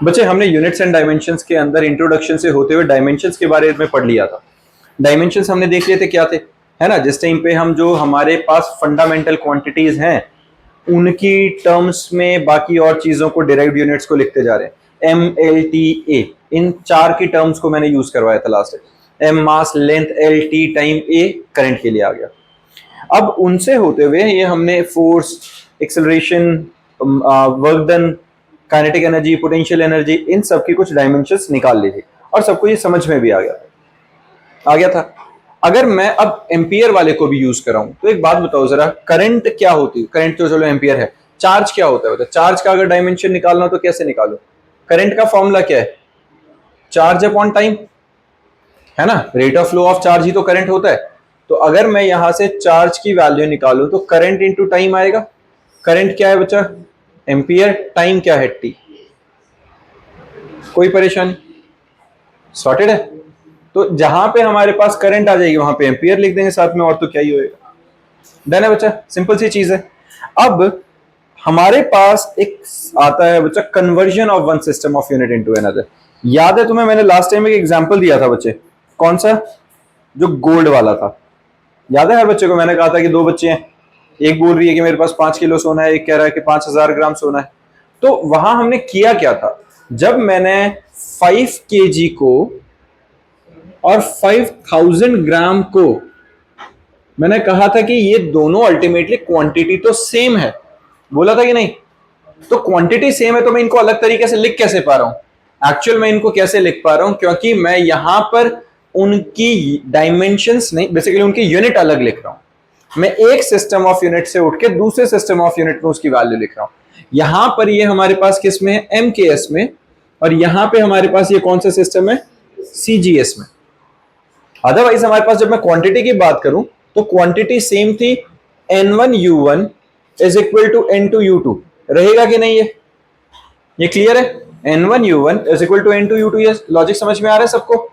बच्चे हमने units and dimensions के अंदर इंट्रोडक्शन से होते हुए डायमेंशंस के बारे में पढ़ लिया था। डायमेंशंस हमने देख लिए थे क्या थे, है ना। जिस टाइम पे हम जो हमारे पास फंडामेंटल क्वांटिटीज हैं उनकी टर्म्स में बाकी और चीजों को डिराइव्ड यूनिट्स को लिखते जा रहे हैं। एम एल टी ए, इन चार की टर्म्स को मैंने यूज करवाया था लास्ट टाइम। एम मास, लेंथ, एल टी टाइम ए करंट के लिए आ गया। अब उनसे होते हुए ये हमने force, acceleration, work done, kinetic energy, potential energy, इन सब की कुछ डायमेंशंस निकाल ली थी और सबको ये समझ में भी आ गया था। अगर मैं अब एम्पियर वाले को भी यूज कराऊं तो एक बात बताओ जरा, करंट क्या होती है? करंट तो चलो एम्पियर है, चार्ज क्या होता है? चार्ज का अगर डायमेंशन निकालना हो तो कैसे निकालो? करंट का फॉर्मूला क्या है? चार्ज अपॉन टाइम, है ना। Rate of flow of charge ही तो करंट होता है। तो अगर मैं यहां से चार्ज की वैल्यू निकालूं तो करंट इंटू टाइम आएगा। करंट क्या है बच्चा? एम्पियर। टाइम क्या है? टी। कोई परेशानी? सॉर्टेड है। तो जहां पे हमारे पास करंट आ जाएगी वहां पे एम्पियर लिख देंगे साथ में, और तो क्या ही होएगा। डन है बच्चा, सिंपल सी चीज है। अब हमारे पास एक आता है बच्चा conversion of one system of unit into another. याद है तुम्हें, मैंने लास्ट टाइम एक एग्जांपल दिया था बच्चे, कौन सा? जो गोल्ड वाला था। याद है हर बच्चे को? मैंने कहा था कि दो बच्चे हैं, एक बोल रही है कि मेरे पास 5 किलो सोना है, एक कह रहा है कि 5000 ग्राम सोना है। तो वहां हमने किया क्या था? जब मैंने 5 kg को और 5000 ग्राम को मैंने कहा था कि ये दोनों अल्टीमेटली क्वांटिटी तो सेम है, बोला था कि नहीं? तो क्वांटिटी सेम है तो मैं इनको अलग तरीके से लिख कैसे पा रहा हूं? एक्चुअल में इनको कैसे लिख पा रहा हूं? क्योंकि मैं यहां पर उनकी डायमेंशंस नहीं, बेसिकली उनकी यूनिट अलग लिख रहा हूं। मैं एक सिस्टम ऑफ यूनिट से उठ के दूसरे सिस्टम ऑफ यूनिट में उसकी वैल्यू लिख रहा हूं। यहां पर ये हमारे पास किस में है? एम के एस में। और यहां पे हमारे पास ये कौन सा सिस्टम है? सीजीएस में। अदरवाइज हमारे पास जब मैं क्वांटिटी की बात करूं तो क्वांटिटी सेम थी, N1U1 is equal to N2U2, रहेगा कि नहीं? ये क्लियर है? N1U1 is equal to N2U2। ये लॉजिक समझ में आ रहा है सबको,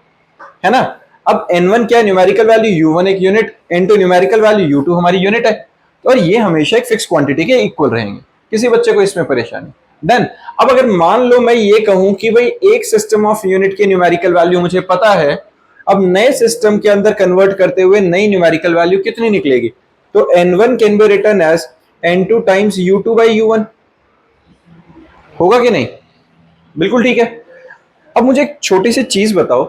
है ना। अब N1 क्या है? न्यूमेरिकल वैल्यू, U1 एक unit, N2 numerical value, U2 हमारी यूनिट है। और ये हमेशा एक फिक्स क्वांटिटी के इक्वल रहेंगे। किसी बच्चे को इसमें परेशानी? डन। अब अगर मान लो मैं ये कहूं कि भाई एक सिस्टम ऑफ यूनिट के न्यूमेरिकल वैल्यू मुझे पता है, अब नए सिस्टम के अंदर कन्वर्ट करते हुए नई न्यूमेरिकल वैल्यू कितनी निकलेगी? तो N1 can be written as N2 times U2 by U1, होगा कि नहीं? बिल्कुल ठीक है। अब मुझे एक छोटी सी चीज बताओ,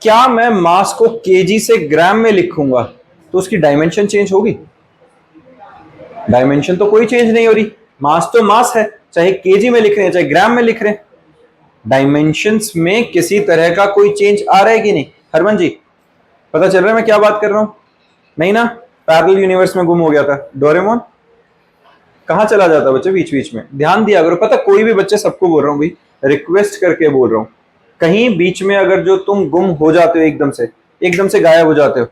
क्या मैं मास को केजी से ग्राम में लिखूंगा तो उसकी डायमेंशन चेंज होगी? डायमेंशन तो कोई चेंज नहीं हो रही। मास तो मास है, चाहे केजी में लिख रहे हैं चाहे ग्राम में लिख रहे हैं। डायमेंशंस में किसी तरह का कोई चेंज आ रहा है कि नहीं? हरमन जी पता चल रहा है मैं क्या बात कर रहा हूं? नहीं ना? पैरेलल यूनिवर्स में गुम हो गया था डोरेमोन, कहां चला जाता बच्चे बीच बीच में? ध्यान दिया करो। पता कोई भी बच्चे, सबको बोल रहा हूं भाई, रिक्वेस्ट करके बोल रहा हूं, कहीं बीच में अगर जो तुम गुम हो जाते हो, एकदम से गायब हो जाते हो,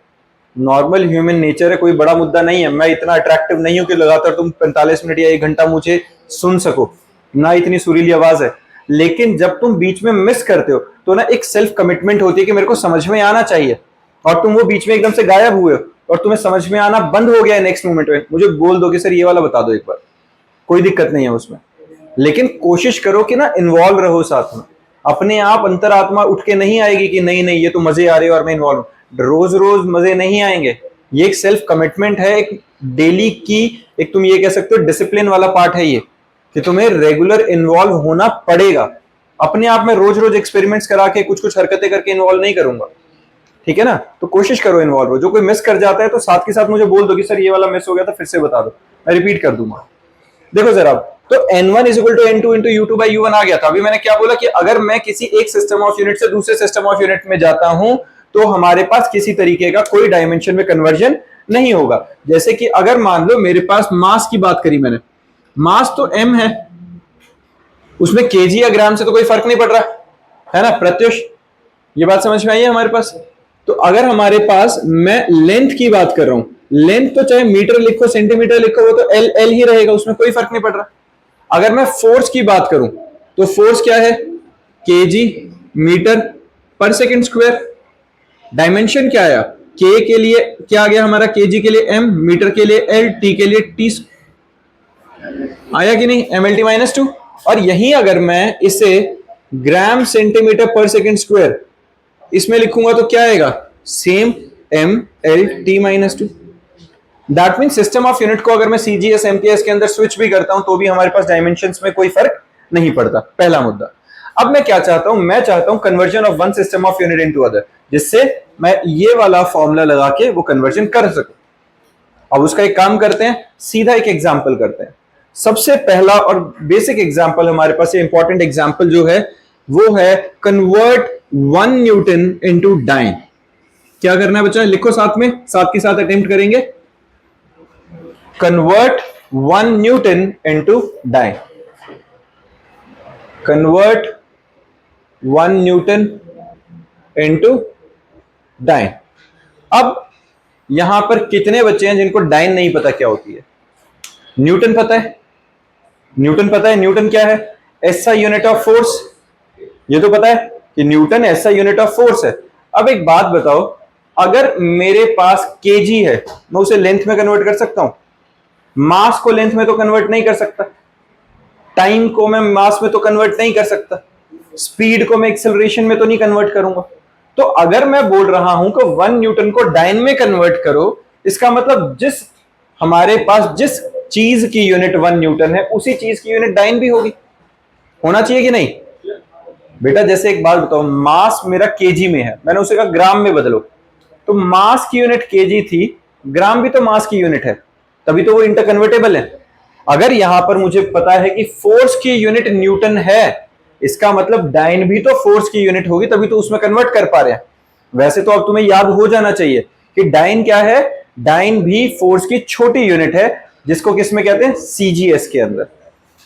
नॉर्मल ह्यूमन नेचर है, कोई बड़ा मुद्दा नहीं है। मैं इतना अट्रैक्टिव नहीं हूं कि लगातार तुम 45 मिनट या 1 घंटा मुझे सुन सको, ना इतनी सुरीली आवाज है। लेकिन जब तुम बीच में मिस करते हो तो ना एक सेल्फ कमिटमेंट होती है कि मेरे को समझ में आना चाहिए, और तुम वो बीच में एकदम से गायब हुए हो और तुम्हें समझ में आना बंद हो गया है नेक्स्ट मोमेंट में, मुझे बोल दो कि सर ये वाला बता दो एक बार, कोई दिक्कत नहीं है उसमें। लेकिन कोशिश करो कि ना इन्वॉल्व रहो साथ में। अपने आप अंतरात्मा उठ के नहीं आएगी कि नहीं नहीं ये तो मजे आ रहे हैं और मैं इन्वॉल्व हूं। रोज रोज मजे नहीं आएंगे। ये एक सेल्फ कमिटमेंट है, एक डेली की, एक तुम ये कह सकते हो डिसिप्लिन वाला पार्ट है ये, कि तुम्हें रेगुलर इन्वॉल्व होना पड़ेगा। अपने आप में रोज रोज एक्सपेरिमेंट्स करा के कुछ कुछ हरकतें करके इन्वॉल्व नहीं करूंगा, ठीक है ना। तो कोशिश करो इन्वॉल्व हो। जो कोई मिस कर जाता है तो साथ के साथ मुझे बोल दो कि सर ये वाला मिस हो गया था, फिर से बता दो, मैं रिपीट कर दूंगा। देखो जरा, तो N1 is equal to N2 into U2 by U1 आ गया था। अभी मैंने क्या बोला कि अगर मैं किसी एक सिस्टम ऑफ यूनिट से दूसरे सिस्टम ऑफ यूनिट में जाता हूं तो हमारे पास किसी तरीके का कोई डायमेंशन में कन्वर्जन नहीं होगा। जैसे कि अगर मान लो मेरे पास मास की बात करी मैंने, मास तो M है, उसमें केजी या ग्राम से तो कोई फर्क नहीं पड़ रहा है ना प्रत्युष? ये बात समझ में आई है हमारे पास? तो अगर हमारे पास, मैं लेंथ की बात कर रहा हूं, लेंथ तो चाहे मीटर लिखो सेंटीमीटर लिखो वो तो एल एल ही रहेगा, उसमें कोई फर्क नहीं पड़ रहा। अगर मैं फोर्स की बात करूं तो फोर्स क्या है? केजी मीटर पर सेकंड स्क्वायर। डायमेंशन क्या आया? के के लिए क्या आ गया हमारा? केजी के लिए एम, मीटर के लिए एल, टी के लिए टी, आया कि नहीं? M L T minus 2। और यही अगर मैं इसे ग्राम सेंटीमीटर पर सेकेंड स्क्वायर, इसमें लिखूंगा तो क्या आएगा, same mLT-2। That mean system of unit को अगर मैं सीजीएस एमकेएस के अंदर स्विच भी करता हूं तो भी हमारे पास डायमेंशंस में कोई फर्क नहीं पड़ता, पहला मुद्दा। अब मैं क्या चाहता हूं, मैं चाहता हूं conversion of one system of unit into other, जिससे मैं ये वाला फॉर्मूला लगा के वो कन्वर्जन कर सकूं। अब उसका एक काम करते हैं, सीधा एक एग्जांपल करते हैं। सबसे पहला और बेसिक एग्जांपल हमारे पास, ये इंपॉर्टेंट एग्जांपल जो है वो है कन्वर्ट 1 न्यूटन इनटू डाइन। क्या करना है बच्चा, लिखो साथ में, साथ के साथ अटेम्प्ट करेंगे। Convert 1 newton into dyne, convert 1 newton into dyne. अब यहां पर कितने बच्चे हैं जिनको डाइन नहीं पता क्या होती है? न्यूटन पता है, न्यूटन पता है, न्यूटन क्या है, एसआई यूनिट ऑफ फोर्स। ये तो पता है कि Newton SI unit of force है। अब एक बात बताओ, अगर मेरे पास केजी है, मैं उसे लेंथ में कन्वर्ट कर सकता हूं? मास को लेंथ में तो कन्वर्ट नहीं कर सकता, टाइम को मैं मास में तो कन्वर्ट नहीं कर सकता, स्पीड को मैं एक्सेलरेशन में तो नहीं कन्वर्ट करूंगा। तो अगर मैं बोल रहा हूं कि 1 न्यूटन को डाइन में कन्वर्ट करो, इसका मतलब जिस हमारे पास जिस चीज की यूनिट 1 न्यूटन है उसी चीज की यूनिट डाइन भी होगी। होना चाहिए कि नहीं बेटा? जैसे एक बात बताओ, मास मेरा केजी में है, मैंने उसे कहा ग्राम में बदलो, तो मास की यूनिट केजी थी, ग्राम भी तो मास की यूनिट है, तभी तो वो इंटरकन्वर्टेबल है। अगर यहां पर मुझे पता है कि फोर्स की यूनिट न्यूटन है, इसका मतलब डाइन भी तो फोर्स की यूनिट होगी, तभी तो उसमें कन्वर्ट कर पा रहे हैं। वैसे तो अब तुम्हें याद हो जाना चाहिए कि डाइन क्या है, डाइन भी फोर्स की छोटी यूनिट है, जिसको किसमें कहते हैं, सीजीएस के अंदर।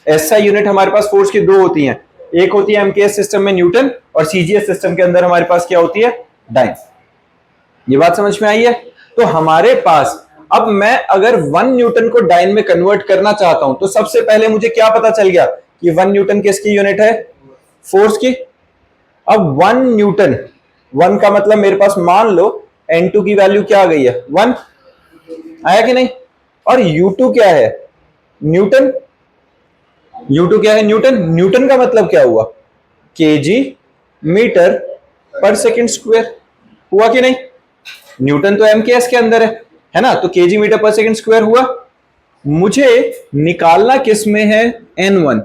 एसआई यूनिट हमारे पास फोर्स की दो होती हैं, एक होती है एमकेएस सिस्टम में न्यूटन, और सीजीएस सिस्टम के अंदर हमारे पास क्या होती है, डाइन। ये बात समझ में आई है? तो हमारे पास अब मैं अगर 1 न्यूटन को डाइन में कन्वर्ट करना चाहता हूं, तो सबसे पहले मुझे क्या पता चल गया कि 1 न्यूटन किसकी यूनिट है, फोर्स की। अब 1 न्यूटन, 1 का मतलब मेरे पास मान लो N2 की वैल्यू क्या आ गई है, 1 आया कि नहीं? और U2 क्या है, न्यूटन। U2 क्या है, न्यूटन। न्यूटन का मतलब क्या हुआ, केजी मीटर पर सेकंड स्क्वायर, हुआ कि नहीं? न्यूटन तो एमकेएस के अंदर है ना, तो केजी मीटर पर सेकंड स्क्वायर हुआ। मुझे निकालना किस में है, N1,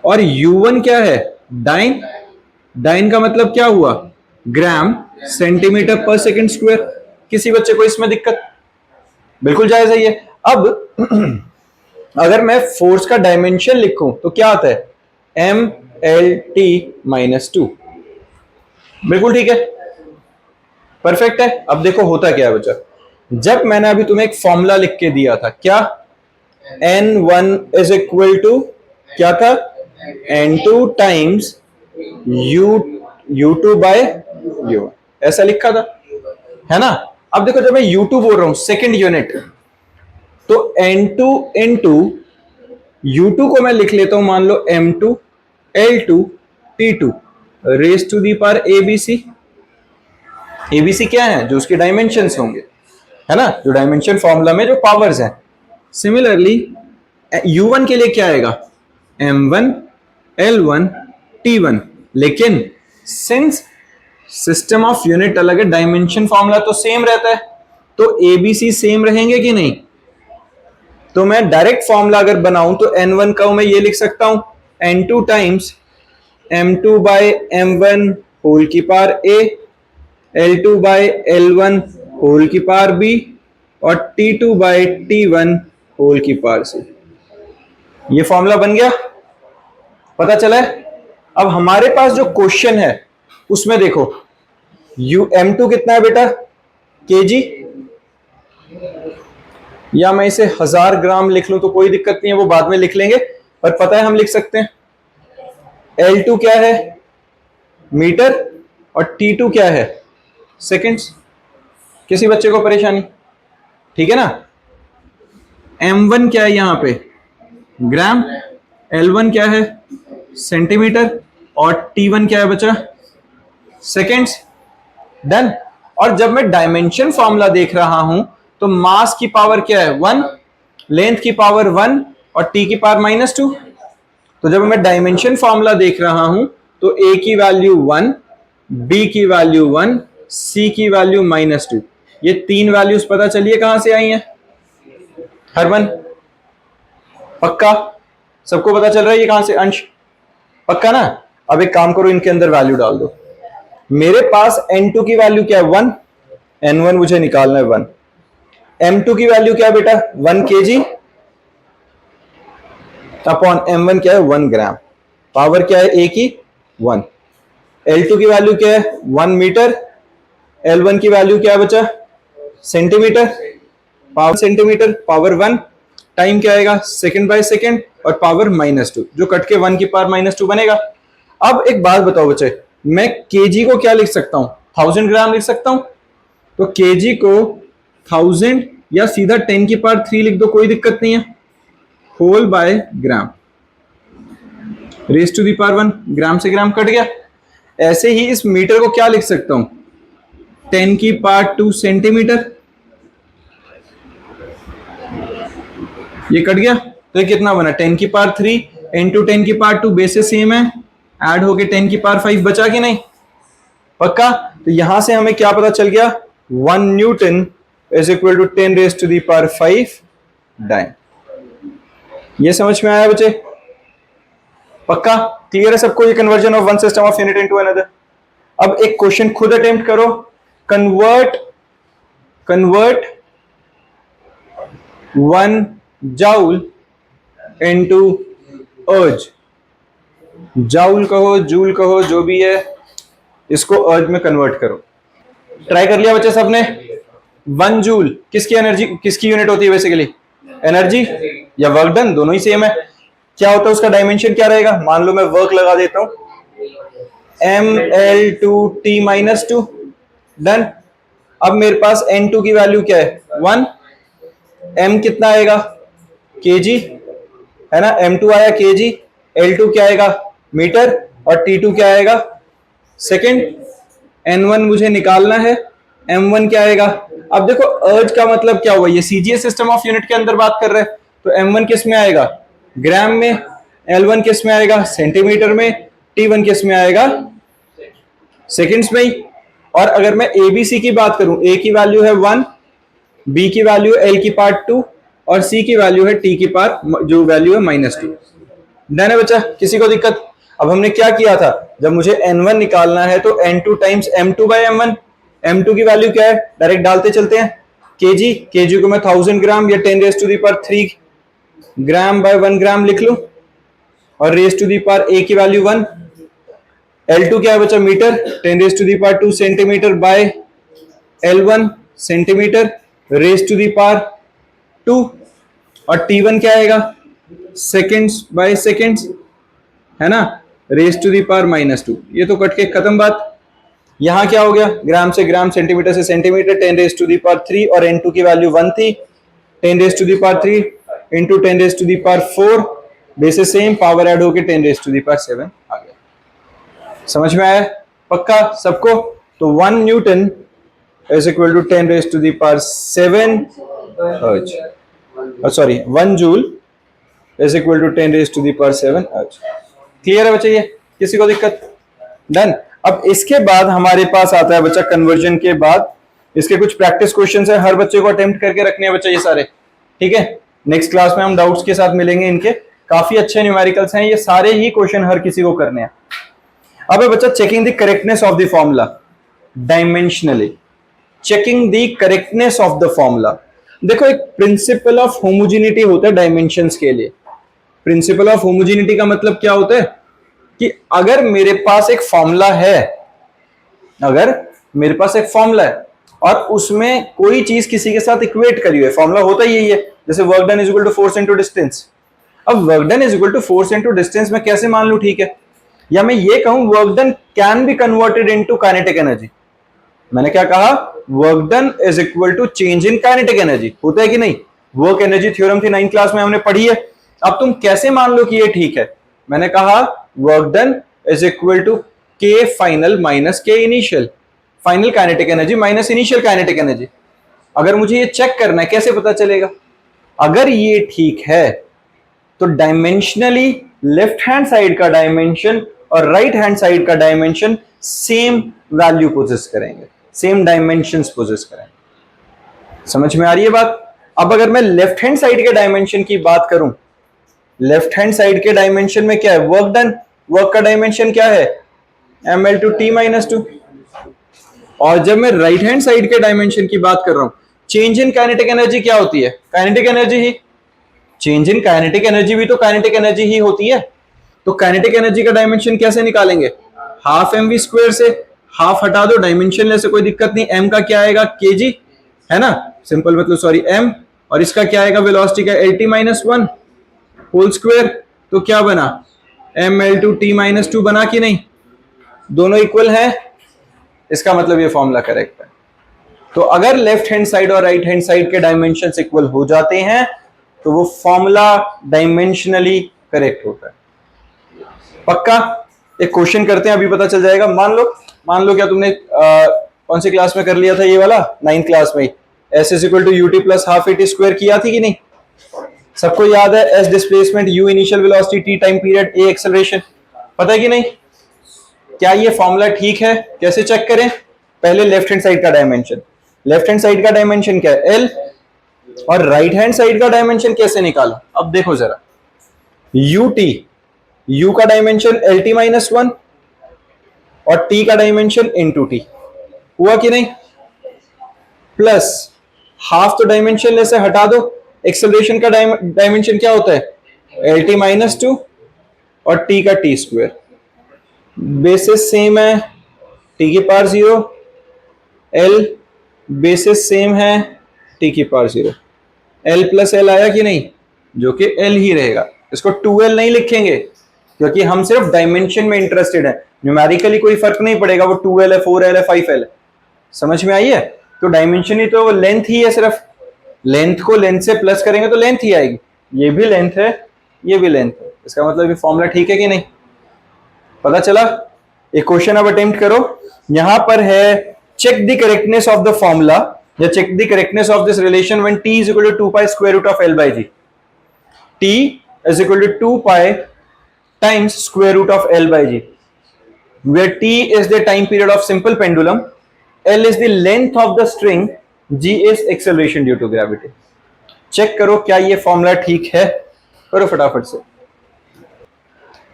और U1 क्या है, डाइन। डाइन का मतलब क्या हुआ, ग्राम सेंटीमीटर पर सेकंड स्क्वायर। किसी बच्चे को इसमें दिक्कत? बिल्कुल जायज है ये। अब अगर मैं फोर्स का डायमेंशन लिखूं तो क्या आता है, MLT-2। बिल्कुल ठीक है, परफेक्ट है। अब देखो होता क्या है बच्चा, जब मैंने अभी तुम्हें एक फॉर्मूला लिख के दिया था, क्या, N1 इज इक्वल टू क्या था, N2 times U2 bye U1, ऐसा लिखा था, है ना? अब देखो जब मैं U2 बोल रहा हूं सेकंड यूनिट, तो N2 इंटू U2 को मैं लिख लेता हूं, मान लो M2 L2 T2 raise to the power ABC। ABC क्या है, जो उसके डायमेंशंस होंगे, है ना, जो डायमेंशन फॉर्मूला में जो पावर्स हैं। सिमिलरली U1 के लिए क्या आएगा, M1 L1 T1, लेकिन सिंस सिस्टम ऑफ यूनिट अलग है, डायमेंशन फॉर्मूला तो सेम रहता है, तो ABC सेम रहेंगे कि नहीं? तो मैं डायरेक्ट फॉर्मूला अगर बनाऊं तो N1 का मैं ये लिख सकता हूं, N2 times M2 by M1 whole की power A, L2 by L1 whole की पावर B, और T2 बाय T1 होल की पावर C। ये फॉर्मूला बन गया, पता चला है? अब हमारे पास जो क्वेश्चन है उसमें देखो, M2 कितना है बेटा, केजी, या मैं इसे 1000 ग्राम लिख लूं तो कोई दिक्कत नहीं है, वो बाद में लिख लेंगे, पर पता है हम लिख सकते हैं। L2 क्या है, मीटर, और T2 क्या है, सेकंड्स। किसी बच्चे को परेशानी? ठीक है ना? M1 क्या है यहां पे, ग्राम, L1 क्या है, सेंटीमीटर, और T1 क्या है बच्चा, सेकंड्स। डन। और जब मैं डायमेंशन फॉर्मूला देख रहा हूं तो मास की पावर क्या है, 1, लेंथ की पावर 1, और T की पावर -2, तो जब मैं डायमेंशन फॉर्मूला देख रहा हूं तो ए की वैल्यू 1, बी की वैल्यू 1, सी की वैल्यू -2, ये तीन वैल्यूज पता चलिए कहां से आई हैं हरमन? पक्का सबको पता चल रहा है ये कहां से? अंश पक्का ना? अब एक काम करो, इनके अंदर वैल्यू डाल दो। मेरे पास n2 की वैल्यू क्या है? 1, n1 मुझे निकालना है 1, m2 की वैल्यू क्या है बेटा? 1 kg अपॉन m1 क्या है? 1 ग्राम। पावर क्या है a की? 1। L2 की वैल्यू क्या है? 1 मीटर। L1 की वैल्यू क्या है बच्चा? Centimetre. Power centimetre, power 1, time क्या आएगा? सेकंड बाय सेकंड, और पावर -2, जो कट के 1 की पावर -2 बनेगा। अब एक बात बताओ बच्चे, मैं केजी को क्या लिख सकता हूं? 1000 ग्राम लिख सकता हूं। तो केजी को 1000 या सीधा 10 की पावर 3 लिख दो, कोई दिक्कत नहीं है। Whole by gram, raise to the power 1, gram से ग्राम कट गया। ऐसे ही इस मीटर को क्या लिख सकता हूं? 10 की पावर 2 सेंटीमीटर, ये कट गया। तो ये कितना बना? 10 की पावर 3 इंटू 10 की पावर 2, बेसिस सेम है, ऐड होके 10 की पावर 5 बचा कि नहीं? पक्का? तो यहां से हमें क्या पता चल गया? 1 newton is equal to 10 raise to the power 5 dyne. ये समझ में आया बच्चे? पक्का क्लियर है सबको? ये conversion of one system of unit into another. अब एक क्वेश्चन खुद अटेम्प्ट करो। कन्वर्ट 1 जाउल इनटू अर्ज। जाउल कहो, जूल कहो, जो भी है, इसको अर्ज में कन्वर्ट करो। ट्राई कर लिया बच्चे सबने? 1 जूल किसकी एनर्जी, किसकी यूनिट होती है बेसिकली? एनर्जी या वर्क डन, दोनों ही सेम है। क्या होता है उसका डायमेंशन क्या रहेगा? मान लो मैं वर्क लगा देता हूं ml2t-2, डन। अब मेरे पास n2 की वैल्यू क्या है? 1। m कितना आएगा? kg है ना, m2 आया kg, l2 क्या आएगा? मीटर, और t2 क्या आएगा? सेकंड। n1 मुझे निकालना है, m1 क्या आएगा? अब देखो अर्ज का मतलब क्या हुआ? ये सीजीएस सिस्टम ऑफ यूनिट के अंदर बात कर रहे हैं, तो m1 किस में आएगा? ग्राम में। L1 किस में आएगा? सेंटीमीटर में। T1 किस में आएगा? सेकंड्स में ही। और अगर मैं ABC की बात करूं, A की वैल्यू है 1, B की वैल्यू है L की पावर 2, और C की वैल्यू है T की पावर जो वैल्यू है -2। डन है बच्चा? किसी को दिक्कत? अब हमने क्या किया था, जब मुझे n1 निकालना है तो n2 times m2 by m1। m2 की वैल्यू क्या है? डायरेक्ट डालते चलते हैं, kg। kg को मैं 1000 ग्राम या 10 raise to the power 3 gram by 1 gram लिख लूं, और raise to the power a की वैल्यू 1। L2 क्या है बच्चा? Metre, 10 raise to the power 2 centimetre by L1 centimetre, raise to the power 2। और T1 क्या आएगा? सेकेंड्स बाय सेकेंड्स, है ना, रेज टू दी पावर -2। ये तो कट के खत्म बात। यहां क्या हो गया? ग्राम से ग्राम, सेंटीमीटर से centimetre, 10 raise to the power 3, और n2 की वैल्यू 1 थी। 10 raise to the power 3 into 10 raise to the power 4, basis same, power add होके 10 रेज टू दी पावर 7 आ गया। समझ में आया? पक्का सबको? तो 1 newton is equal to 10 raise to the power 7 erg, sorry 1 joule is equal to 10 raise to the power 7 अर्ज। क्लियर है बच्चे? ये किसी को दिक्कत? डन। अब इसके बाद हमारे पास आता है बच्चा कन्वर्जन के बाद इसके कुछ प्रैक्टिस क्वेश्चंस है, हर बच्चे को अटेम्प्ट करके रखने हैं बच्चा ये सारे, ठीक है? नेक्स्ट क्लास में हम डाउट्स के साथ मिलेंगे इनके, काफी अच्छे न्यूमेरिकल्स हैं ये सारे ही क्वेश्चन, हर किसी को करने हैं। अब है बच्चा checking the correctness of the formula dimensionally. Checking the correctness of the formula. देखो एक प्रिंसिपल ऑफ होमोजेनिटी होता है डायमेंशंस के लिए। प्रिंसिपल ऑफ होमोजेनिटी का मतलब क्या होता है कि अगर मेरे पास एक फॉर्मूला है, अगर मेरे पास एक फॉर्मूला है और उसमें कोई चीज किसी के साथ इक्वेट करी हुई है, फॉर्मूला होता ही यही है, जैसे work done is equal to force into distance. अब work done is equal to force into distance मैं कैसे मान लूं? ठीक है, या मैं ये कहूं work done can be converted into kinetic energy. मैंने क्या कहा? Work done is equal to change in kinetic energy. होता है कि नहीं? वर्क एनर्जी थ्योरम थी 9th क्लास में, हमने पढ़ी है। अब तुम कैसे मान लो कि ये ठीक है? मैंने कहा work done is equal to K final minus K initial, final kinetic energy minus initial kinetic energy. अगर मुझे ये चेक करना है, कैसे पता चलेगा? अगर ये ठीक है तो डायमेंशनली लेफ्ट हैंड साइड का डायमेंशन और राइट हैंड साइड का डायमेंशन सेम वैल्यू पोजेस करेंगे, सेम डायमेंशंस पोजेस करेंगे। समझ में आ रही है बात? अब अगर मैं लेफ्ट हैंड साइड के डायमेंशन की बात करूं, लेफ्ट हैंड साइड के डायमेंशन में क्या है? Work done. वर्क का डायमेंशन क्या है? ml two t minus 2। और जब मैं राइट हैंड साइड के डायमेंशन की बात कर रहा हूं, चेंज इन काइनेटिक एनर्जी क्या होती है? Kinetic energy he. Change in kinetic energy भी तो काइनेटिक एनर्जी ही होती है। तो काइनेटिक एनर्जी का डायमेंशन कैसे निकालेंगे? हाफ एम वी स्क्वायर से हाफ हटा दो, डायमेंशन ले से कोई दिक्कत नहीं। एम का क्या आएगा? केजी, है ना, सिंपल मतलब सॉरी एम, और इसका क्या आएगा? वेलोसिटी का L T minus 1 whole square. तो क्या बना? M L two T minus 2 बना कि नहीं? दोनों इक्वल है, इसका मतलब ये फॉर्मूला करेक्ट है। तो अगर लेफ्ट हैंड साइड और राइट हैंड साइड के डायमेंशंस इक्वल हो जाते हैं तो वो फॉर्मूला डायमेंशनली करेक्ट होता है। पक्का? एक क्वेश्चन करते हैं, अभी पता चल जाएगा। मान लो क्या तुमने कौन सी क्लास में कर लिया था ये वाला? 9th क्लास में। S is equal to ut plus half at square किया थी कि नहीं? सबको याद है? S displacement, u initial velocity, t time period, a acceleration. पता है कि नहीं? क्या ये फॉर्मूला ठीक है? कैसे चेक करें? पहले लेफ्ट हैंड साइड का डायमेंशन। लेफ्ट हैंड साइड का डायमेंशन क्या है? एल। और राइट हैंड साइड का डायमेंशन कैसे निकालो? अब देखो जरा, यू टी, यू का डायमेंशन एल टी माइनस 1 और टी का डायमेंशन इंटू टी, हुआ कि नहीं? प्लस हाफ तो डायमेंशन ले से हटा दो, एक्सेलरेशन का डायमेंशन क्या होता है? एल टी माइनस 2 और टी का टी स्क्वायर। बेसिस सेम है, टी की पावर 0, एल बेसिस सेम है, टी की पावर 0। एल प्लस एल आया कि नहीं? जो कि एल ही रहेगा। इसको 2l नहीं लिखेंगे क्योंकि हम सिर्फ डायमेंशन में इंटरेस्टेड है, न्यूमेरिकली कोई फर्क नहीं पड़ेगा वो 2l है, 4l है, 5l है। समझ में आई है? तो डायमेंशन ही तो लेंथ ही है, सिर्फ लेंथ को लेंथ से प्लस करेंगे तो लेंथ ही आएगी। ये भी लेंथ है, ये भी लेंथ है, इसका मतलब ये फॉर्मूला ठीक है कि नहीं? पता चला? एक क्वेश्चन अब अटेम्प्ट करो। यहां पर है check the correctness of the formula या check the correctness of this relation when t is equal to 2 pi square root of l by g। t is equal to 2 pi times square root of l by g, where t is the time period of simple pendulum, l is the length of the string, g is acceleration due to gravity। Check करो क्या ये formula ठीक है? करो फटाफट से।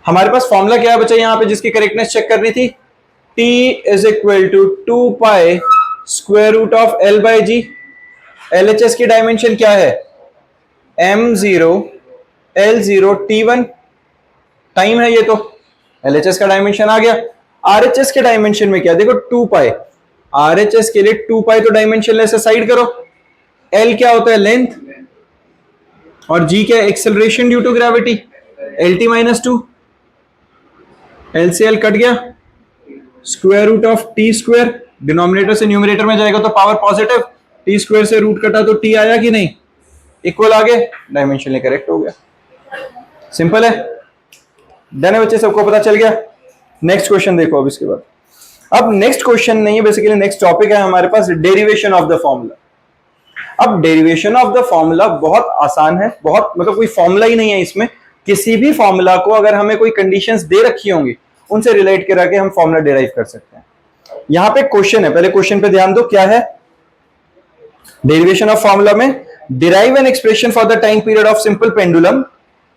हमारे पास formula क्या बचा यहां पे जिसकी करेक्टनेस चेक करनी थी? t is equal to 2 pi square root of l by g। LHS की डायमेंशन क्या है? m0 l0 t1 टाइम है ये तो। LHS का डायमेंशन आ गया। RHS के डायमेंशन में क्या? देखो 2 pi, RHS के लिए 2 pi तो डायमेंशन ले से साइड करो। L क्या होता है? लेंथ, और G क्या है? Acceleration due to gravity, LT minus 2। L से L कट गया, square root of t square, denominator से न्यूमरेटर में जाएगा तो पावर पॉजिटिव, टी स्क्वायर से रूट कटा तो टी आया कि नहीं? इक्वल आ गए, डायमेंशन करेक्ट हो गया। सिंपल है। डन है बच्चे, सबको पता चल गया? नेक्स्ट क्वेश्चन देखो अब इसके बाद। अब नेक्स्ट क्वेश्चन नहीं है, बेसिकली नेक्स्ट टॉपिक है हमारे पास, डेरिवेशन ऑफ द फॉर्मूला। अब डेरिवेशन ऑफ द फॉर्मूला बहुत आसान है, बहुत मतलब कोई फॉर्मूला ही नहीं है इसमें। किसी भी फॉर्मूला को अगर हमें कोई कंडीशंस दे रखी होंगी उनसे रिलेट करा के हम फॉर्मूला डिराइव कर सकते हैं। यहां पे क्वेश्चन है, पहले क्वेश्चन पे ध्यान दो क्या है। डेरिवेशन ऑफ फॉर्मूला में derive an expression for the time period of simple pendulum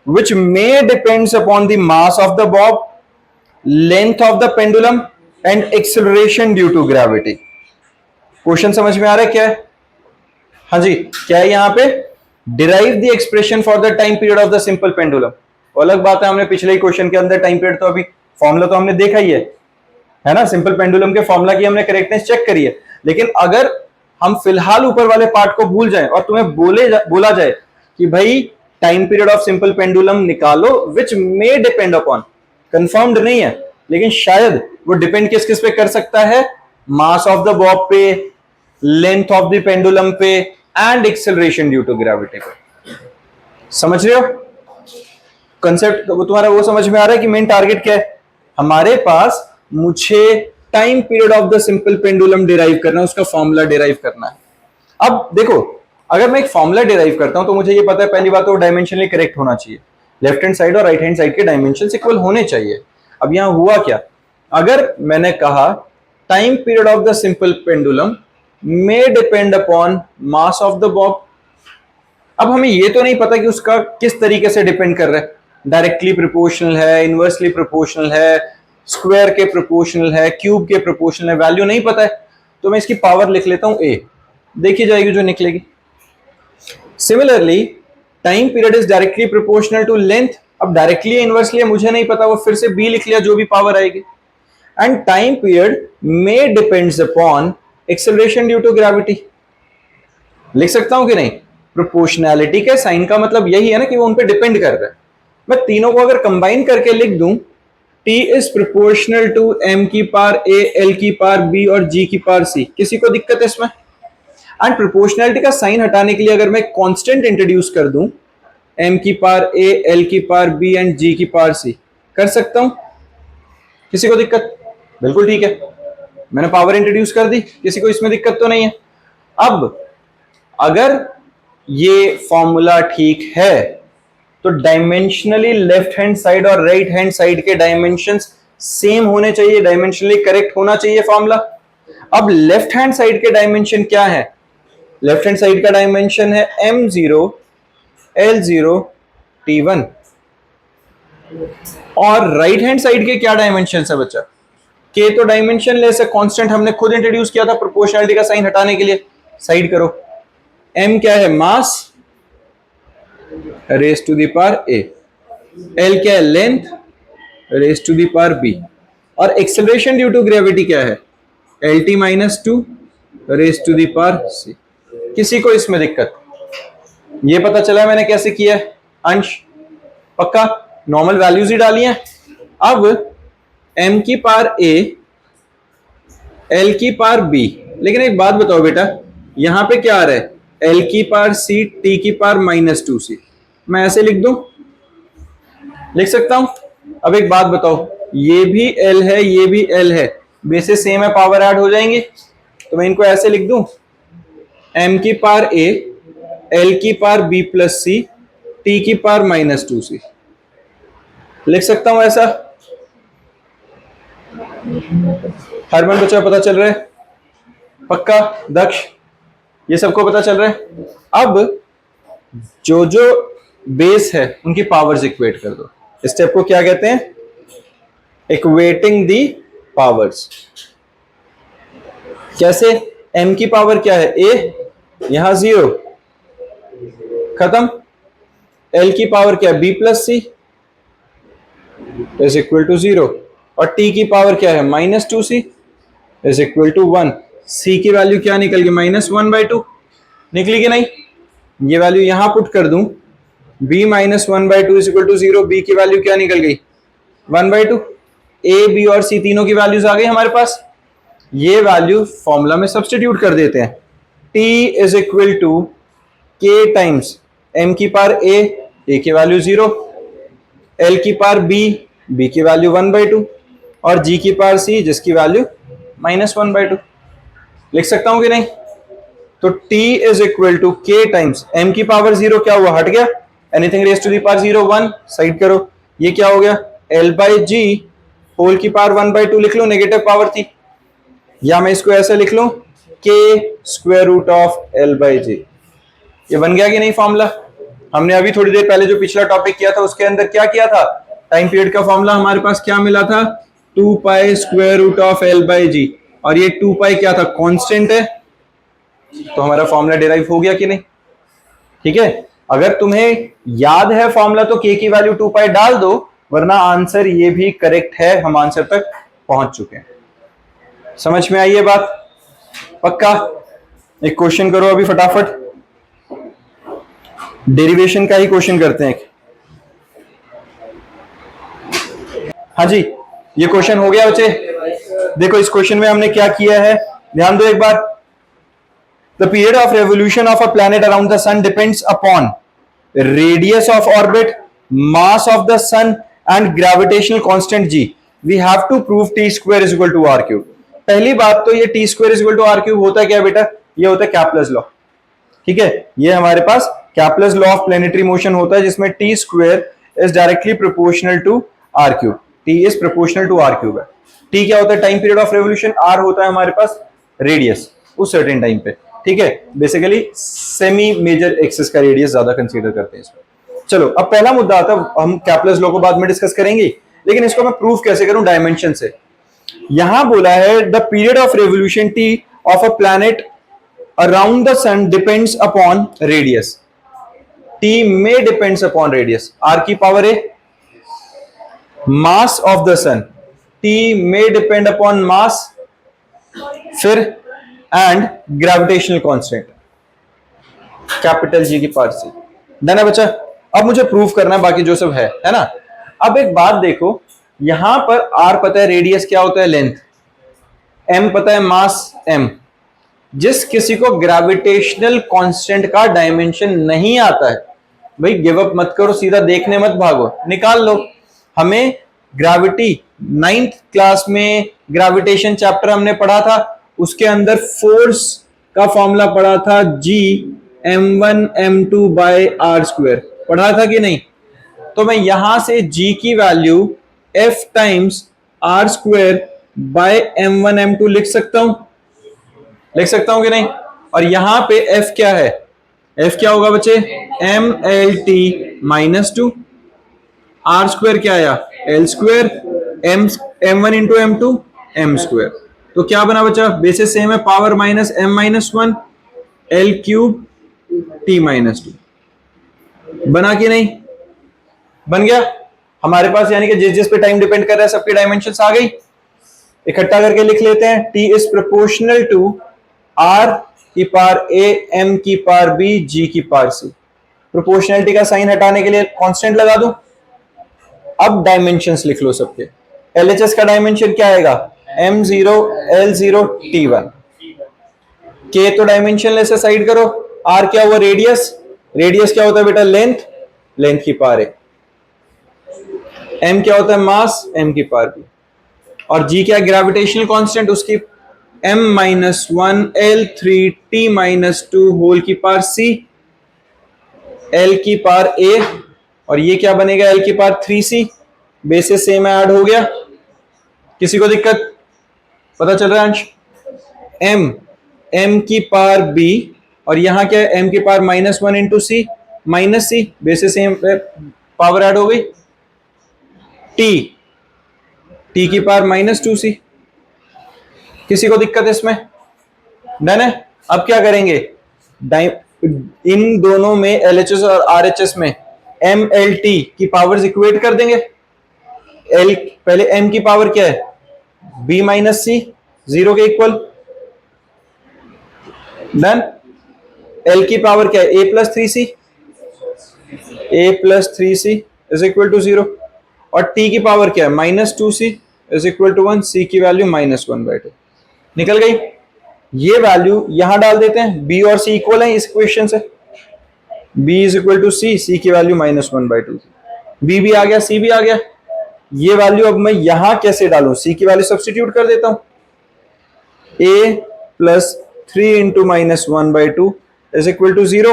which may depends upon the mass of the bob, length of the pendulum and acceleration due to gravity। Question समझ में आ रहा है क्या है? हाँ जी, क्या है यहां पे? Derive the expression for the time period of the simple pendulum. अलग बात है, हमने पिछले ही क्वेश्चन के अंदर टाइम पीरियड तो अभी फॉर्मूला तो हमने देखा ही है ना, सिंपल पेंडुलम के फॉर्मूला की हमने करेक्टनेस चेक करी है। लेकिन अगर हम फिलहाल ऊपर वाले पार्ट को भूल जाएं और तुम्हें बोला जाए कि भाई time period of simple pendulum निकालो, विच मे डिपेंड अपॉन, कंफर्म्ड नहीं है लेकिन शायद वो डिपेंड किस किस पे कर सकता है? मास ऑफ द बॉब पे, लेंथ ऑफ द पेंडुलम पे and acceleration due to gravity पे। समझ रहे हो कंसेप्ट? वो तुम्हारा वो समझ में आ रहा है कि मेन टारगेट क्या है हमारे पास? मुझे time period of the simple pendulum derive करना है, उसका फॉर्मूला डिराइव करना है। अब देखो, अगर मैं एक फॉर्मूला डिराइव करता हूं तो मुझे ये पता है पहली बात तो डायमेंशनली करेक्ट होना चाहिए। लेफ्ट हैंड साइड और राइट हैंड साइड के डायमेंशंस इक्वल होने चाहिए। अब यहां हुआ क्या, अगर मैंने कहा time period of the simple pendulum may depend upon mass of the Bob, अब हमें ये तो नहीं पता कि उसका किस तरीके से डिपेंड कर रहा है, डायरेक्टली प्रोपोर्शनल है, इनवर्सली प्रोपोर्शनल है, स्क्वायर के प्रोपोर्शनल है, क्यूब के प्रोपोर्शनल है, वैल्यू नहीं पता है, तो मैं इसकी पावर लिख लेता हूं ए, देखी जाएगी जो निकलेगी। Similarly time period is directly proportional to length, अब डायरेक्टली इनवर्सली मुझे नहीं पता, वो फिर से बी लिख लिया जो भी पावर आएगी। And time period may depends upon acceleration due to gravity, लिख सकता हूं कि नहीं? प्रोपोर्शनैलिटी के साइन का मतलब यही है ना कि वो उन पे डिपेंड कर रहा है। मैं तीनों को अगर कंबाइन करके लिख दूं, T is proportional to m की पावर a, l की पावर b और g की पावर c, किसी को दिक्कत है इसमें? एंड प्रोपोर्शनैलिटी का साइन हटाने के लिए अगर मैं कांस्टेंट इंट्रोड्यूस कर दूं, m की पावर a, l की पावर b एंड g की पावर c, कर सकता हूं? किसी को दिक्कत? बिल्कुल ठीक है, मैंने पावर इंट्रोड्यूस कर दी, किसी को इसमें दिक्कत तो नहीं है। अब अगर ये फॉर्मूला ठीक है तो डायमेंशनली लेफ्ट हैंड साइड और राइट हैंड साइड के डायमेंशंस सेम होने चाहिए, डायमेंशनली करेक्ट होना चाहिए फॉर्मूला। अब लेफ्ट हैंड साइड के डायमेंशन क्या है? लेफ्ट हैंड साइड का डायमेंशन है m0 l0 t1, और राइट हैंड साइड के क्या डायमेंशन है बच्चा? k तो डायमेंशन लेस है, कांस्टेंट हमने खुद इंट्रोड्यूस किया था प्रोपोर्शनैलिटी का साइन हटाने के लिए। साइड करो, m क्या है? Mass raise to the power a, l क्या है? Length raise to the power b, और एक्सेलरेशन ड्यू टू ग्रेविटी क्या है? lt minus two raise to the power c। किसी को इसमें दिक्कत? ये पता चला मैंने कैसे किया है? अंश पक्का नॉर्मल वैल्यूज ही डाली हैं। अब m की पावर a, l की पावर b, लेकिन एक बात बताओ बेटा, यहां पे क्या आ रहा है? l की पावर c, t की पावर माइनस 2c, मैं ऐसे लिख दूं? लिख सकता हूं? अब एक बात बताओ, ये भी l है, ये भी l है, बेसिस सेम है, पावर ऐड हो जाएंगे, तो मैं इनको ऐसे लिख दूं, m की पावर a, l की power b plus c, t की पावर माइनस 2c, लिख सकता हूं ऐसा? हरमन बच्चा पता चल रहा है? पक्का दक्ष, ये सबको पता चल रहा है? अब जो जो बेस है उनकी पावर्स इक्वेट कर दो। इस स्टेप को क्या कहते हैं? इक्वेटिंग दी पावर्स। कैसे? m की पावर क्या है? a, यहां 0 खत्म, l की पावर क्या है? b plus c is equal to 0, और t की पावर क्या है? Minus 2c is equal to 1। c की वैल्यू क्या निकल गई? माइनस 1/2 निकली कि नहीं? ये वैल्यू यहां पुट कर दूं, b minus 1/2 is equal to 0, b की वैल्यू क्या निकल गई? 1/2। a, b और c तीनों की वैल्यूज आ गई हमारे पास। ये वैल्यू फॉर्मूला में सब्स्टिट्यूट कर देते हैं, t is equal to k times m की पावर a की वैल्यू 0, l की पावर b की वैल्यू 1/2, और g की पावर c जिसकी वैल्यू माइनस 1/2। लिख सकता हूं कि नहीं? तो t is equal to k times m की पावर 0 क्या हुआ? हट गया, anything raise to the power 0 1, side करो, ये क्या हो गया? l बाई जी होल की पावर 1/2 लिख लो, नेगेटिव पावर थी, या मैं इसको ऐसे लिख लूं, k square root of l by g. ये बन गया कि नहीं फॉर्मूला? हमने अभी थोड़ी देर पहले जो पिछला टॉपिक किया था उसके अंदर क्या किया था? टाइम पीरियड का फॉर्मूला हमारे पास क्या मिला था? 2 pi square root of l by g, और ये 2 पाई क्या था? कांस्टेंट है, तो हमारा फॉर्मूला डिराइव हो गया कि नहीं? ठीक है, अगर तुम्हें याद है फॉर्मूला तो k की वैल्यू 2 पाई डाल दो, वरना आंसर ये भी करेक्ट है, हम आंसर तक पहुंच चुके हैं। समझ में आई ये बात? पक्का? एक क्वेश्चन करो अभी फटाफट, डेरिवेशन का ही क्वेश्चन करते हैं। हाँ जी, ये क्वेश्चन हो गया बच्चे। देखो इस क्वेश्चन में हमने क्या किया है, ध्यान दो एक बार। The period of revolution of a planet around the sun depends upon radius of orbit, mass of the sun and gravitational constant g। We have to prove t square is equal to r cube. पहली बात तो ये t square is equal to r cube होता है क्या बेटा? ये होता है कैप्लर्स लॉ। ठीक है, ये हमारे पास Kepler's law of planetary motion होता है, जिसमें t square is directly proportional to R cube. T is proportional to R cube है। टी क्या होता है? Time period of revolution. R होता है हमारे पास रेडियस उस सर्टेन टाइम पे, ठीक है। बेसिकली सेमी मेजर एक्सिस का रेडियस ज्यादा कंसीडर करते हैं इसमें। चलो अब पहला मुद्दा आता है, हम कैपलर्स लॉ को बाद में डिस्कस करेंगे, लेकिन इसको मैं प्रूफ कैसे करूं डायमेंशन से। यहां बोला है the period of revolution t of a planet around the sun depends upon radius. T में डिपेंड्स अपॉन रेडियस, आर की power a, mass of the sun, t में डिपेंड अपॉन मास, फिर and gravitational constant capital G की power सी। Done है बच्चा? अब मुझे proof करना है, बाकी जो सब है ना। अब एक बात देखो, यहां पर आर पता है रेडियस क्या होता है, लेंथ, एम पता है मास एम। जिस किसी को ग्रेविटेशनल कांस्टेंट का डायमेंशन नहीं आता है, भाई गिव अप मत करो, सीधा देखने मत भागो, निकाल लो। हमें ग्रेविटी 9th क्लास में ग्रेविटेशन चैप्टर हमने पढ़ा था, उसके अंदर फोर्स का फॉर्मूला पढ़ा था जी m1 m2 bye are square, पढ़ा था कि नहीं? तो मैं यहां से g की value f times r square by m1 m2 लिख सकता हूं कि नहीं? और यहां पे f क्या है? f क्या होगा बच्चे? mlt माइनस 2, आर स्क्वायर क्या आया? L square, m1 into m2 m square. तो क्या बना बच्चा? बेसिस सेम है, power minus m minus 1 L cube t minus 2। बना कि नहीं? बन गया हमारे पास, यानी कि जिस जिस पे टाइम डिपेंड कर रहा है सबकी डायमेंशंस आ गई। इकट्ठा करके लिख लेते हैं, t is proportional to r की पावर a m की पावर b g की पावर c। प्रोपोर्शनलिटी का साइन हटाने के लिए कांस्टेंट लगा दूं। अब डायमेंशंस लिख लो सबके। LHS का डायमेंशन क्या आएगा? m0 l0 t1। k तो डायमेंशन लेसे साइड करो। r क्या हुआ? रेडियस। रेडियस क्या होता है बेटा? लेंथ, लेंथ की पावर है। m क्या होता है? मास, m की पावर b। और g क्या है? ग्रेविटेशनल कांस्टेंट, उसकी m minus 1 l3 t minus 2 whole की पावर c, l की पावर a, और ये क्या बनेगा? l की power 3c। Basis same add हो गया। किसी को दिक्कत? पता चल रहा है अंश? m की पावर b, और यहां क्या है? m की पावर माइनस 1 इंटू सी माइनस सी, बेसिस सेम पावर ऐड हो गई। t की पावर माइनस 2c। किसी को दिक्कत इसमें? डन है। अब क्या करेंगे? इन दोनों में LHS और RHS में MLT की पावर्स इक्वेट कर देंगे। L पहले m की पावर क्या है? b माइनस सी, 0 के इक्वल। डन। L की पावर क्या है? a plus 3c, a plus 3c is equal to 0। और t की पावर क्या है? Minus 2c is equal to 1, c की वैल्यू माइनस 1/2। निकल गई। ये वैल्यू यहां डाल देते हैं, b और c इक्वल है इस इक्वेशन से। b is equal to c, c की वैल्यू माइनस 1/2। b भी आ गया, c भी आ गया। ये वैल्यू अब मैं यहां कैसे डालूं? c की वैल्यू सब्स्टिट्यूट कर देता हूं। a plus 3 into minus 1/2 is equal to 0,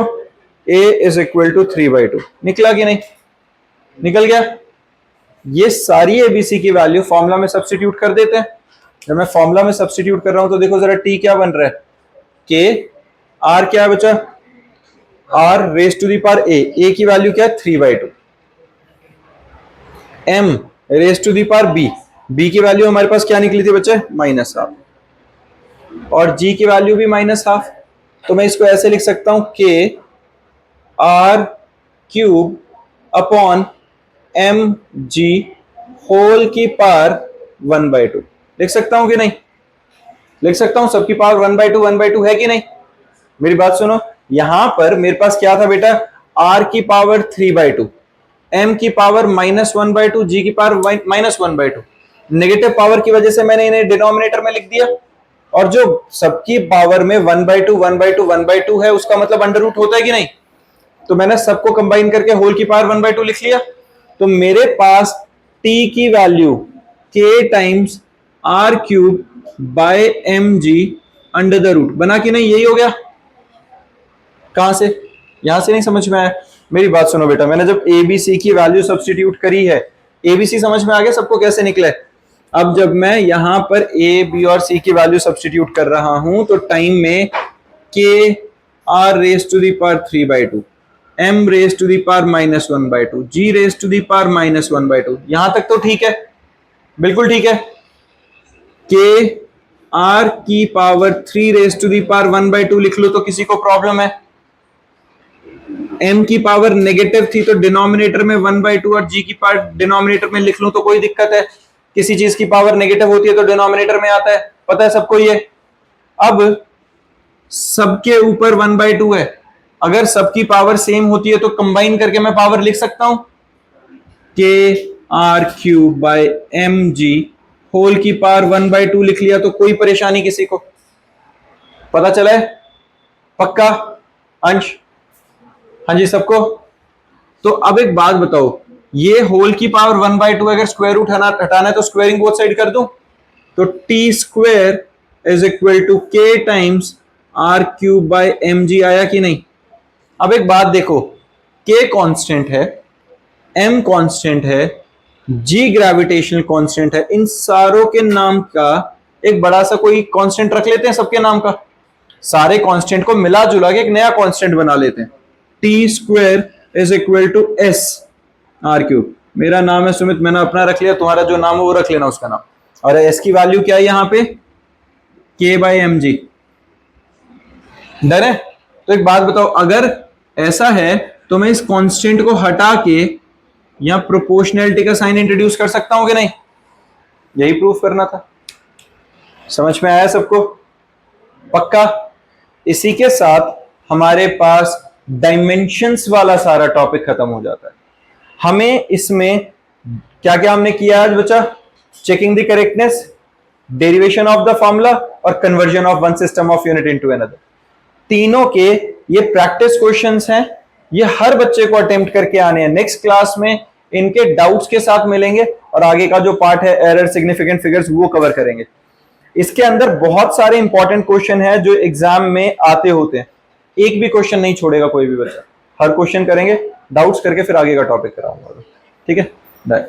a is equal to 3/2। निकला कि नहीं? निकल गया। ये सारी एबीसी की वैल्यू फॉर्मूला में सब्स्टिट्यूट कर देते हैं। जब मैं फॉर्मूला में सब्स्टिट्यूट कर रहा हूं तो देखो जरा, t क्या बन रहा है? k, r क्या है बच्चा? r raise to the power a की वैल्यू क्या है? 3/2। m raise to the power b की वैल्यू हमारे पास क्या निकली थी बच्चे? Minus half. और g की वैल्यू भी माइनस हाफ। तो मैं इसको ऐसे लिख सकता हूं, k r cube upon m g whole की पावर 1/2। लिख सकता हूं कि नहीं? लिख सकता हूं। सबकी पावर 1/2 है कि नहीं? मेरी बात सुनो, यहां पर मेरे पास क्या था बेटा? r की पावर 3/2, m की पावर माइनस 1/2, g की पावर माइनस 1/2। नेगेटिव पावर की वजह से मैंने इन्हें डिनोमिनेटर में लिख दिया। और जो सबकी पावर में 1/2 है, उसका मतलब अंडर रूट होता है कि नहीं? तो मैंने सबको कंबाइन करके होल की पावर 1/2 लिख लिया। तो मेरे पास t की value k times r cube by mg under the root बना कि नहीं? यही हो गया। कहां से? यहां से नहीं समझ में आया? मेरी बात सुनो बेटा, मैंने जब ए बी सी की वैल्यू सब्स्टिट्यूट करी है, ए बी सी समझ में आ गया सबको कैसे निकले? अब जब मैं यहां पर ए बी और सी की वैल्यू सब्स्टिट्यूट कर रहा हूं तो टाइम में K R raise to the power 3/2, M raise to the power -1/2, G raise to the power -1/2, यहां तक तो ठीक है, बिल्कुल ठीक है। के आर की power 3 raise to the power 1/2 लिख लो तो किसी को प्रॉब्लम है? m की पावर नेगेटिव थी तो डिनोमिनेटर में 1/2 और g की पावर डिनोमिनेटर में लिख लूं तो कोई दिक्कत है? किसी चीज की पावर नेगेटिव होती है तो डिनोमिनेटर में आता है, पता है सबको ये। अब सबके ऊपर 1/2 है, अगर सबकी पावर सेम होती है तो कंबाइन करके मैं पावर लिख सकता हूं, K R cube by M G whole की पावर 1/2 लिख लिया तो कोई परेशानी किसी को? पता चला है? पक्का अंश? हाँ जी सबको। तो अब एक बात बताओ, ये होल की पावर 1/2 अगर स्क्वायर रूट हटाना है तो स्क्वायरिंग बोथ साइड कर दूं, तो T square is equal to K times R cube by M G आया कि नहीं? अब एक बात देखो, के कांस्टेंट है, एम कांस्टेंट है, जी ग्रेविटेशनल कांस्टेंट है, इन सारों के नाम का एक बड़ा सा कोई कांस्टेंट रख लेते हैं सबके नाम का, सारे कांस्टेंट को मिला जुला के एक नया कांस्टेंट बना लेते हैं। T square is equal to S R cube. मेरा नाम है सुमित, मैंने अपना रख लिया, तुम्हारा जो नाम है वो रख लेना उसका नाम। और एस की वैल्यू क्या है यहां पे? के बाई एम जी। डर है? तो एक बात बताओ, अगर ऐसा है तो मैं इस कांस्टेंट को हटा के यहां प्रोपोर्शनैलिटी का साइन इंट्रोड्यूस कर सकता हूं कि नहीं? यही प्रूफ करना था। समझ में आया सबको? पक्का? इसी के साथ हमारे पास डायमेंशंस वाला सारा टॉपिक खत्म हो जाता है। हमें इसमें क्या क्या हमने किया आज बच्चा? Checking the correctness, derivation of the formula और conversion of one system of unit into another. तीनों के ये प्रैक्टिस क्वेश्चंस हैं, ये हर बच्चे को अटेम्प्ट करके आने हैं। नेक्स्ट क्लास में इनके डाउट्स के साथ मिलेंगे और आगे का जो पार्ट है एरर, सिग्निफिकेंट फिगर्स, वो कवर करेंगे। इसके अंदर बहुत सारे इंपॉर्टेंट क्वेश्चन है जो एग्जाम में आते होते हैं, एक भी क्वेश्चन नहीं छोड़ेगा कोई भी बच्चा, हर क्वेश्चन करेंगे, डाउट्स करके फिर आगे का टॉपिक कराऊंगा। ठीक है, बाय।